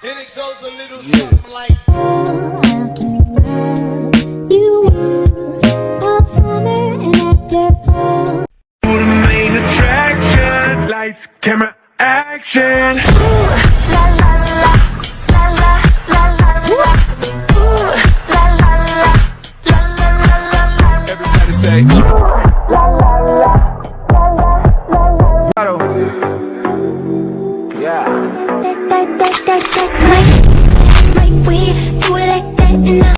And it goes a little something like. Main attraction, lights, camera, action.